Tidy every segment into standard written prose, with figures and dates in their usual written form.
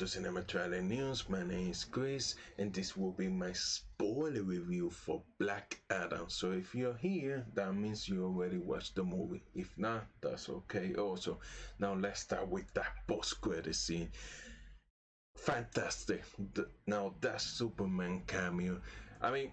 to Cinema Trailer News. My name is Chris, and this will be my spoiler review for Black Adam. So if you're here, that means you already watched the movie. If not, that's okay also. Now let's start with that post-credit scene. Fantastic. Now that Superman cameo. I mean,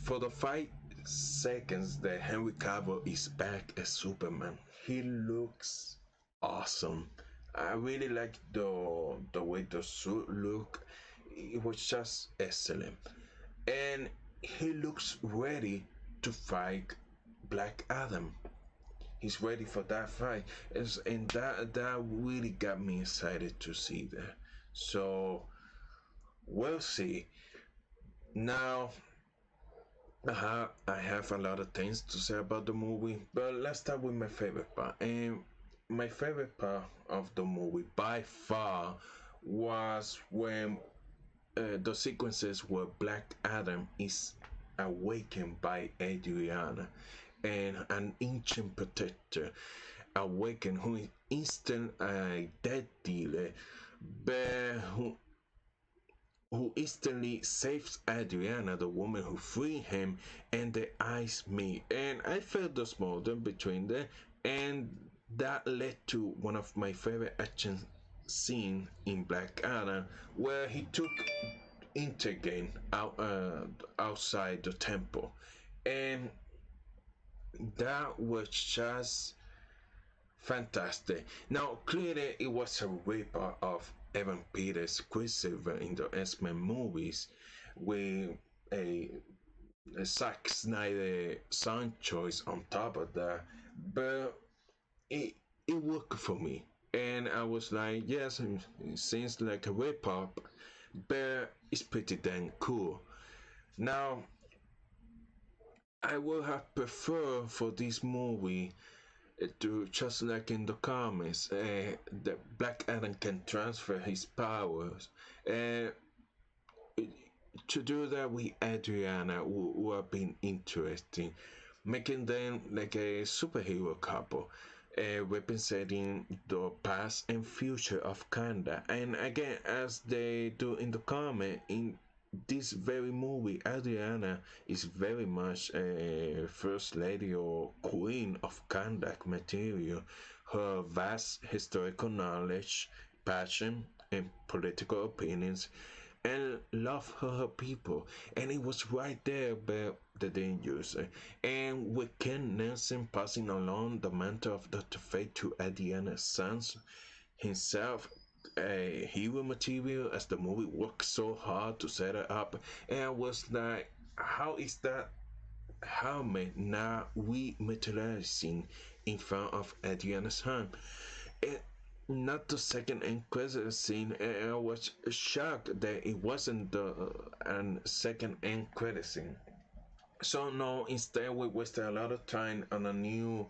for the 5 seconds that Henry Cavill is back as Superman, he looks awesome. I really like the way the suit look. It was just excellent, and he looks ready to fight Black Adam. He's ready for that fight, and that really got me excited to see that. So we'll see. Now I have a lot of things to say about the movie, but let's start with my favorite part. And my favorite part of the movie by far was when the sequences where Black Adam is awakened by Adriana and an ancient protector awakened who is instant a dead dealer, but who instantly saves Adriana, the woman who freed him, and the eyes meet. And I felt the small difference between them, and that led to one of my favorite action scenes in Black Adam, where he took Intergang outside the temple, and that was just fantastic. Now, clearly, it was a ripper of Evan Peters' Quicksilver in the X-Men movies, with a Zack Snyder sound choice on top of that. But it worked for me, and I was like, yes, it seems like a rip-off, but it's pretty dang cool. Now, I would have preferred for this movie to, just like in the comics, the Black Adam can transfer his powers. Uh, to do that with Adriana would have been interesting, making them like a superhero couple, representing the past and future of Kanda. And again, as they do in the comic, in this very movie, Adriana is very much a first lady or queen of Kandak material. Her vast historical knowledge, passion, and political opinions, and love her people. And it was right there, but they didn't use it. And with Ken Nelson passing along the mantle of Dr. Fate to Adriana's sons himself, a hero material, as the movie worked so hard to set it up. And I was like, how is that helmet now rematerializing in front of Adriana's hand? And not the second end credit scene, and I was shocked that it wasn't the second end credit scene. So no, instead we wasted a lot of time on a new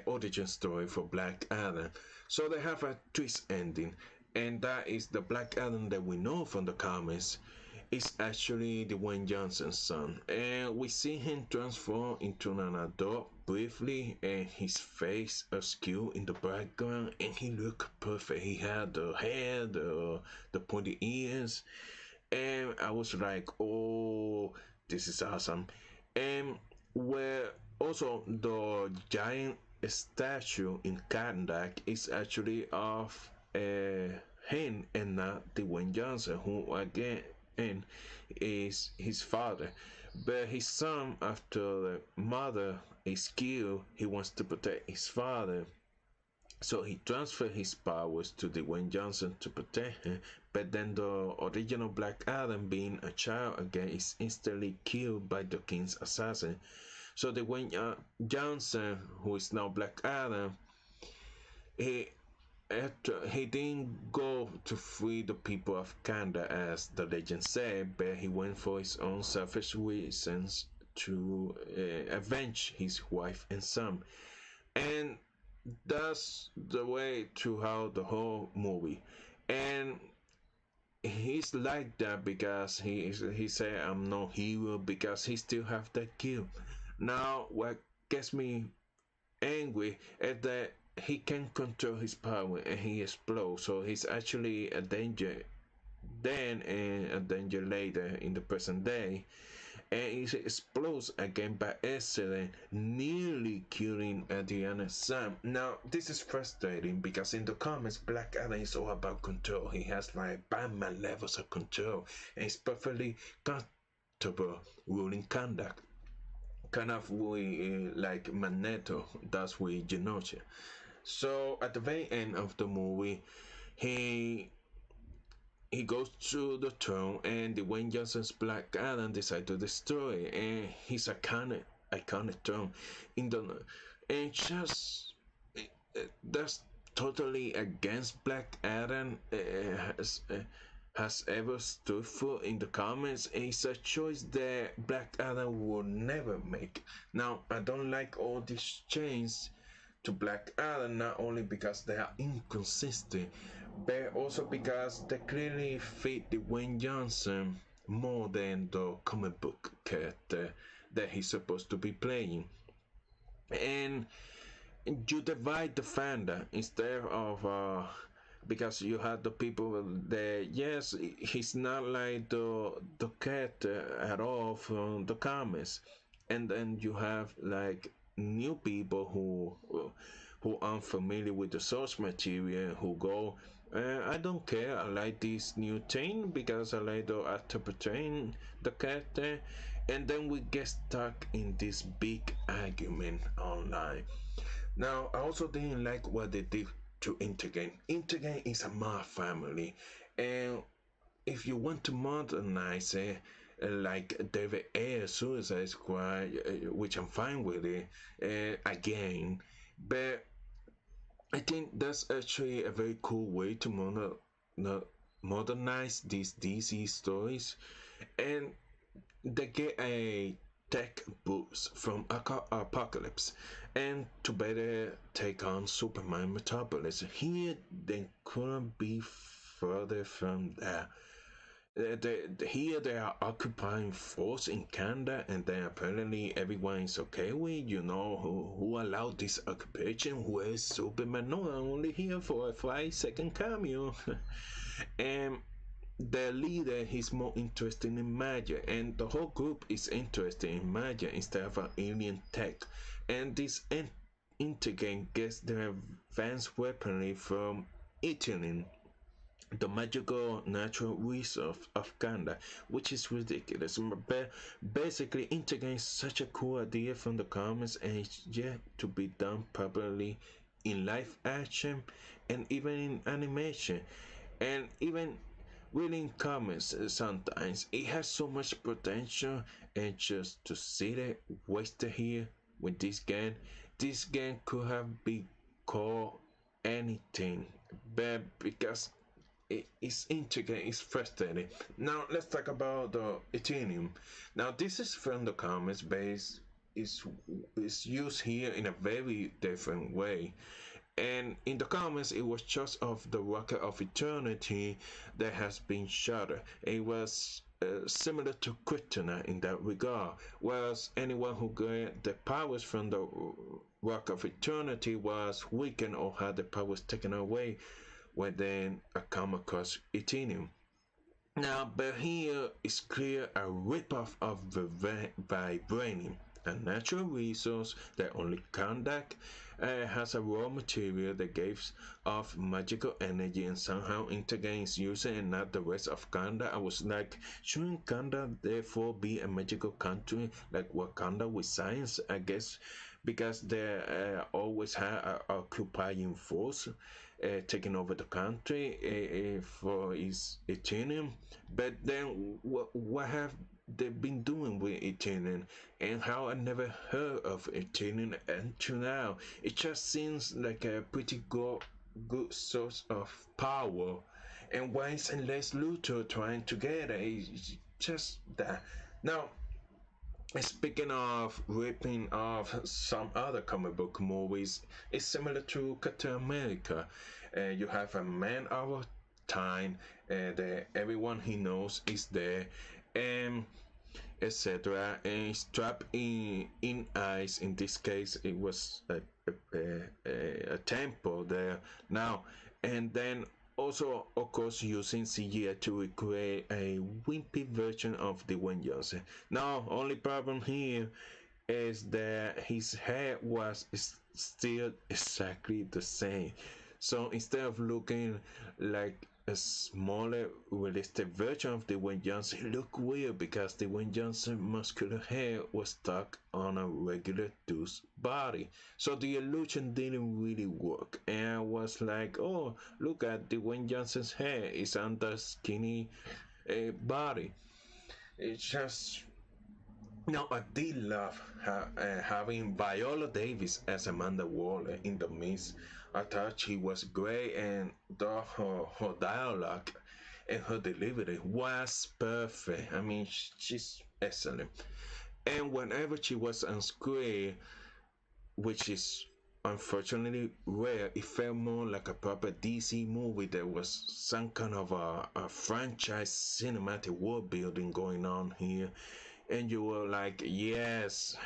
origin story for Black Adam. So they have a twist ending, and that is the Black Adam that we know from the comics is actually Dwayne Johnson's son, and we see him transform into an adult briefly, and his face askew in the background, and he looked perfect. He had the hair, the pointy ears, and I was like, oh, this is awesome. And where also the giant statue in Kandak is actually of him and not Dwayne Johnson, who again is his father. But his son, after the mother is killed, he wants to protect his father. So he transferred his powers to Dwayne Johnson to protect him. But then the original Black Adam, being a child again, is instantly killed by the king's assassin. So Dwayne Johnson, who is now Black Adam, he he didn't go to free the people of Kanda as the legend said, but he went for his own selfish reasons to avenge his wife and son. And that's the way throughout the whole movie. And he's like that because he said, I'm no hero, because he still have that guilt. Now what gets me angry is that he can control his power and he explodes. So he's actually a danger then and a danger later in the present day. And it explodes again by accident, nearly killing Diana Sam. Now, this is frustrating because in the comics, Black Adam is all about control. He has like Batman levels of control, and he's perfectly comfortable ruling conduct, kind of like Magneto does with Genosha. So at the very end of the movie, he he goes to the throne, and the Dwayne Johnson's Black Adam decide to destroy it, and his iconic throne in the and just that's totally against Black Adam has ever stood for in the comics. It's a choice that Black Adam will never make. Now I don't like all these changes to Black Adam, not only because they are inconsistent, but also because they clearly fit the Dwayne Johnson more than the comic book character that he's supposed to be playing. And you divide the fandom instead of because you have the people that, yes, he's not like the character at all from the comics, and then you have like new people who aren't familiar with the source material, who go, I don't care, I like this new thing because I like the actor portraying the character. And then we get stuck in this big argument online. Now, I also didn't like what they did to Intergang. Intergang is a mob family, and if you want to modernize it, like David Ayer Suicide Squad, which I'm fine with it, again, but I think that's actually a very cool way to modernize these DC stories, and they get a tech boost from Apocalypse, and to better take on Superman metabolism. Here, they couldn't be further from that. Here they are occupying force in Canada, and then apparently everyone is okay with, who allowed this occupation. Where's Superman? No, I'm only here for a 5-second cameo. And the leader is more interested in magic, and the whole group is interested in magic instead of alien tech. And this Intergang gets their advanced weaponry from Italy, the magical natural resource of Canada, which is ridiculous. But basically, Intergang is such a cool idea from the comics, and it's yet to be done properly in live action and even in animation. And even reading comics, sometimes it has so much potential, and just to see it wasted here with this game could have been called anything, but because it's intricate, it's frustrating. Now let's talk about the Ethereum. Now this is from the comics, but is used here in a very different way. And in the comics, it was just of the Rocket of Eternity that has been shattered. It was similar to Kryptonite in that regard, whereas anyone who got the powers from the Rock of Eternity was weakened or had the powers taken away when then I come across Ethereum. Now, but here is clear a ripoff of the vibranium, a natural resource that only Kandak has a raw material that gives off magical energy, and somehow Intergang is using and not the rest of Kanda. I was like, shouldn't Kanda therefore be a magical country like Wakanda with science? I guess because they always have an occupying force taking over the country for its Ethereum. But then what have they been doing with Ethereum, and how I never heard of Ethereum until now? It just seems like a pretty good source of power. And why isn't Lex Luthor trying to get it? It's just that. Now, speaking of ripping off some other comic book movies, it's similar to Captain America. You have a man out of time that everyone he knows is there, and etc. And it's trapped in ice. In this case, it was a temple there now, and then also, of course, using CGI to recreate a wimpy version of Dwayne Johnson. Now, only problem here is that his hair was still exactly the same. So instead of looking like a smaller, realistic version of Dwayne Johnson, it looked weird because Dwayne Johnson's muscular hair was stuck on a regular dude's body. So the illusion didn't really work. And I was like, oh, look at Dwayne Johnson's hair. It's on the skinny body. It's just no, I did love having Viola Davis as Amanda Waller in The Mist. I thought she was great, and her dialogue and her delivery was perfect. I mean, she's excellent. And whenever she was on screen, which is unfortunately rare, it felt more like a proper DC movie. There was some kind of a franchise cinematic world building going on here, and you were like, yes,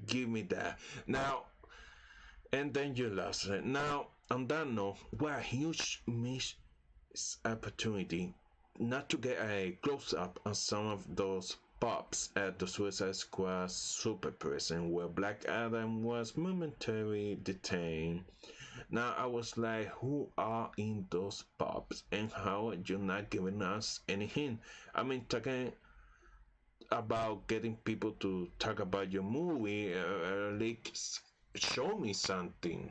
give me that now. And then you lost it. Now, on that note, what a huge missed opportunity not to get a close up on some of those pops at the Suicide Squad super prison where Black Adam was momentarily detained. Now I was like, who are in those pops, and how are you not giving us any hint? I mean, talking about getting people to talk about your movie, like show me something.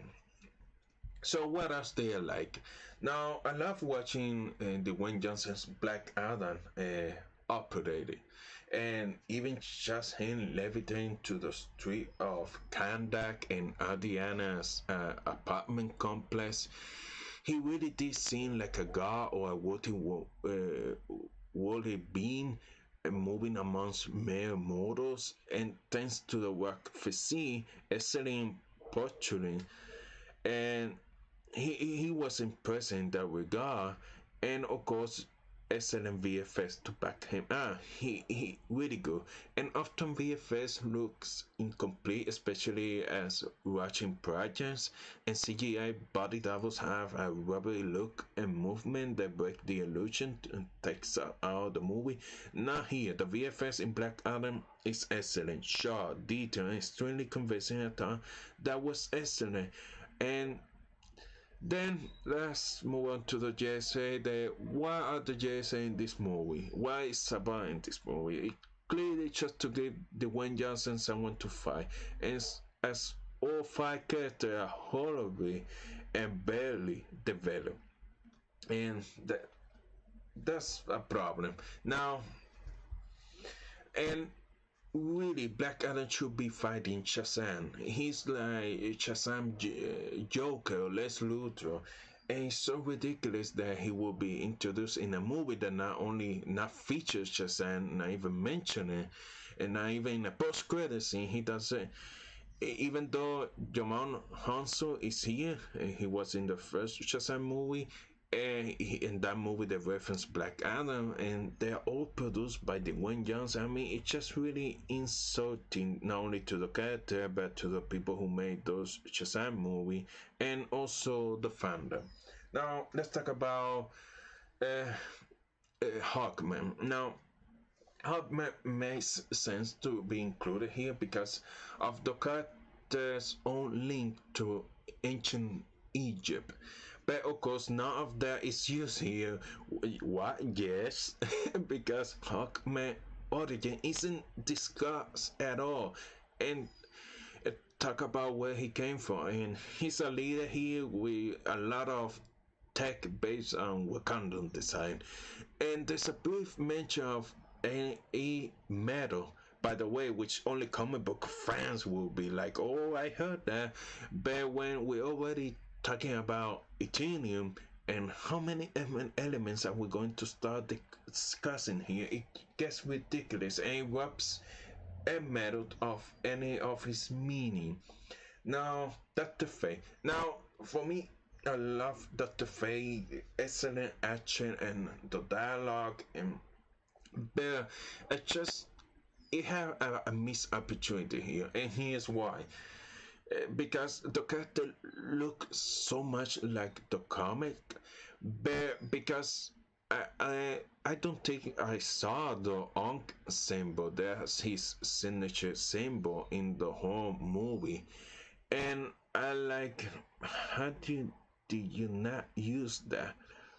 So what else they are like? Now I love watching Dwayne Johnson's Black Adam operated, and even just him levitating to the street of Kandak and Adriana's apartment complex. He really did seem like a god or a woolly being moving amongst mere mortals, and thanks to the work physique, excellent posturing, and he was impressive in that regard, and of course excellent VFX to back him up. He really good, and often VFX looks incomplete, especially as watching projects, and CGI body doubles have a rubbery look and movement that break the illusion and takes out the movie. Not here. The VFX in Black Adam is excellent, sharp, detailed, and extremely convincing at time. That was excellent, and then let's move on to the JSA. What are the JSA in this movie? What is about in this movie? It clearly just to give Dwayne Johnson someone to fight, and as all five characters are horribly and barely developed, and that's a problem. Now, and really, Black Adam should be fighting Shazam. He's like Shazam Joker, Lex Luthor, and it's so ridiculous that he will be introduced in a movie that not features Shazam, not even mention it, and not even in a post-credit scene. He doesn't. Even though Jamon Hanso is here, he was in the first Shazam movie, and in that movie they reference Black Adam, and they're all produced by Dwayne Johnson. I mean, it's just really insulting not only to the character but to the people who made those Shazam movie and also the fandom. Now let's talk about Hawkman. Now Hawkman makes sense to be included here because of the character's own link to ancient Egypt. But of course, none of that is used here. What? Yes, because Hawkman origin isn't discussed at all, and talk about where he came from. And he's a leader here with a lot of tech based on Wakandan design, and there's a brief mention of a metal. By the way, which only comic book fans will be like, "Oh, I heard that," but when we already talking about Ethereum and how many elements are we going to start discussing here, it gets ridiculous and it robs a metal of any of his meaning. Now, Dr. Fate. Now, for me, I love Dr. Fate, excellent action and the dialogue and But I just it had a missed opportunity here, and here's why. Because the character looks so much like the comic, but because I don't think I saw the Ankh symbol. That's his signature symbol in the whole movie, and I like, how did you not use that?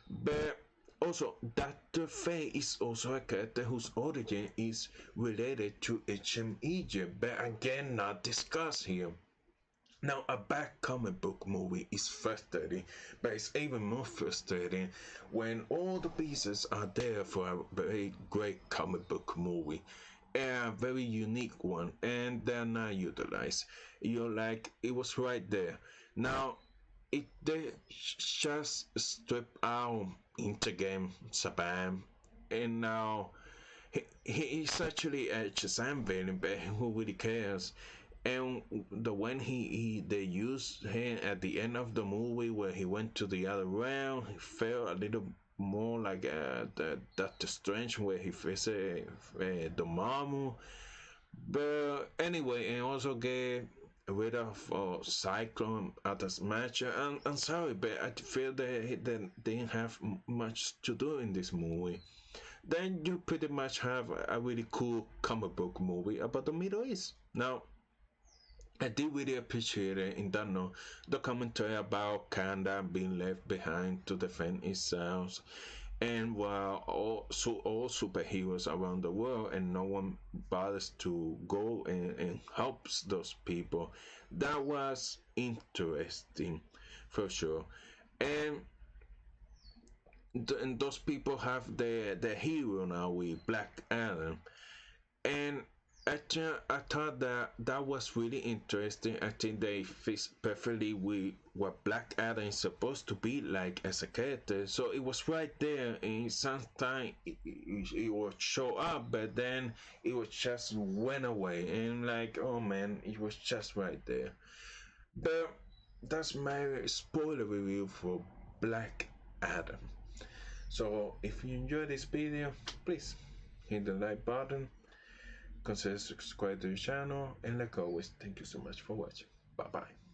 But also, Dr. Fate is also a character whose origin is related to ancient Egypt, but again, not discussed here. Now, a bad comic book movie is frustrating, but it's even more frustrating when all the pieces are there for a very great comic book movie, a very unique one, and they're not utilized. You're like, it was right there. Now, it they just strip out into game Sabam, and now he's actually a Shazam villain, but who really cares? And the when they used him at the end of the movie where he went to the other realm, he felt a little more like the Doctor Strange where he faced the Mamu. But anyway, and also get rid of Cyclone at this match. And I'm sorry, but I feel that they didn't have much to do in this movie. Then you pretty much have a really cool comic book movie about the Middle East. Now, I did really appreciate it in that note, the commentary about Canada being left behind to defend itself, and while all superheroes around the world and no one bothers to go and helps those people. That was interesting for sure. And, and those people have the hero now with Black Adam, and I thought that that was really interesting. I think they fit perfectly with what Black Adam is supposed to be like as a character. So it was right there, and sometimes it would show up, but then it would just went away, and like, oh man, it was just right there. But that's my spoiler review for Black Adam. So if you enjoyed this video, please hit the like button, consider subscribing to the channel, and like always, thank you so much for watching. Bye bye.